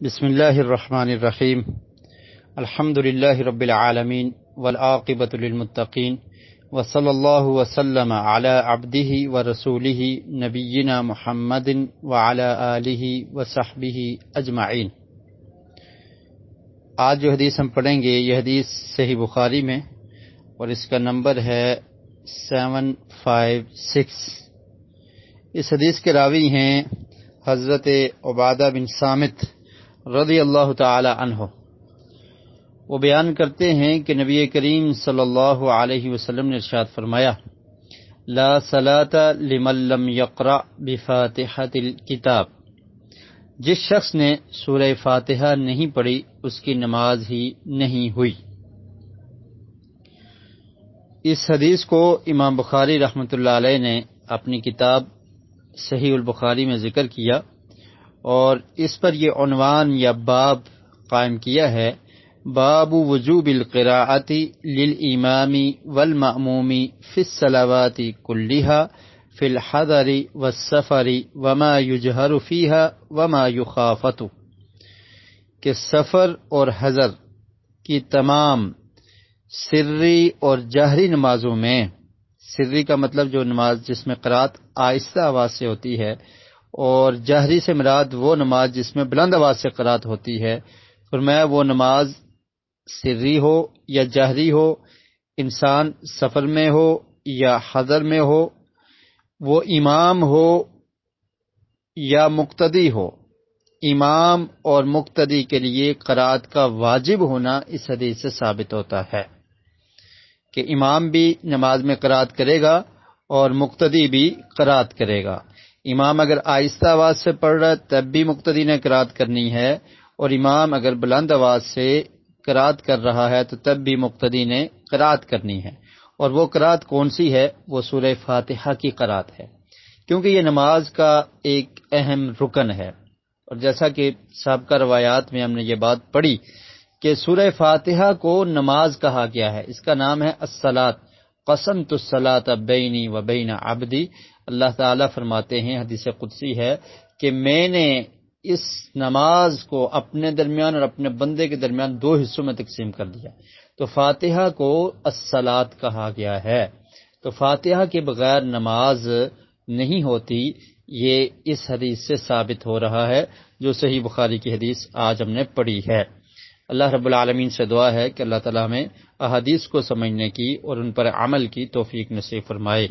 بسم اللہ الرحمن الرحیم الحمد للہ رب العالمین والعاقبۃ للمتقین وصلی اللہ وسلم علی عبدہ ورسولہ نبینا محمد وعلی آلہ وصحبہ اجمعین۔ آج جو حدیث ہم پڑھیں گے یہ حدیث صحیح بخاری میں اور اس کا نمبر ہے 756۔ اس حدیث کے راوی ہیں حضرت عبادہ بن صامت رضی اللہ تعالی عنہ۔ وہ بیان کرتے ہیں کہ نبی کریم صلی اللہ علیہ وسلم نے ارشاد فرمایا، لا صلاۃ لمن لم یقرأ بفاتحۃ الکتاب، جس شخص نے سورہ فاتحہ نہیں پڑھی اس کی نماز ہی نہیں ہوئی۔ اس حدیث کو امام بخاری رحمۃ اللہ علیہ نے اپنی کتاب صحیح البخاری میں ذکر کیا اور اس پر یہ عنوان یا باب قائم کیا ہے، باب وجوب القراءۃ للامام والمأموم فی الصلوات کلھا فی الحضر والسفر وما یجہر فیہا وما یخافت، کہ سفر اور حضر کی تمام سری اور جہری نمازوں میں، سری کا مطلب جو نماز جس میں قرات آہستہ آواز سے ہوتی ہے، اور جہری سے مراد وہ نماز جس میں بلند آواز سے قرات ہوتی ہے، فرمایا وہ نماز سری ہو یا جہری ہو، انسان سفر میں ہو یا حضر میں ہو، وہ امام ہو یا مقتدی ہو، امام اور مقتدی کے لیے قرات کا واجب ہونا اس حدیث سے ثابت ہوتا ہے کہ امام بھی نماز میں قرات کرے گا اور مقتدی بھی قرات کرے گا۔ امام اگر آہستہ آواز سے پڑھ رہا ہے تب بھی مقتدی نے قرات کرنی ہے، اور امام اگر بلند آواز سے قرات کر رہا ہے تو تب بھی مقتدی نے قرات کرنی ہے۔ اور وہ قرات کون سی ہے؟ وہ سورہ فاتحہ کی قرات ہے، کیونکہ یہ نماز کا ایک اہم رکن ہے۔ اور جیسا کہ سابقہ روایات میں ہم نے یہ بات پڑھی کہ سورہ فاتحہ کو نماز کہا گیا ہے، اس کا نام ہے الصلاۃ، قسمت الصلاۃ بینی و بین عبدی۔ اللہ تعالیٰ فرماتے ہیں، حدیث قدسی ہے کہ میں نے اس نماز کو اپنے درمیان اور اپنے بندے کے درمیان دو حصوں میں تقسیم کر دیا۔ تو فاتحہ کو الصلاۃ کہا گیا ہے، تو فاتحہ کے بغیر نماز نہیں ہوتی، یہ اس حدیث سے ثابت ہو رہا ہے جو صحیح بخاری کی حدیث آج ہم نے پڑھی ہے۔ اللہ رب العالمین سے دعا ہے کہ اللہ تعالیٰ ہمیں احادیث کو سمجھنے کی اور ان پر عمل کی توفیق نصیب فرمائے۔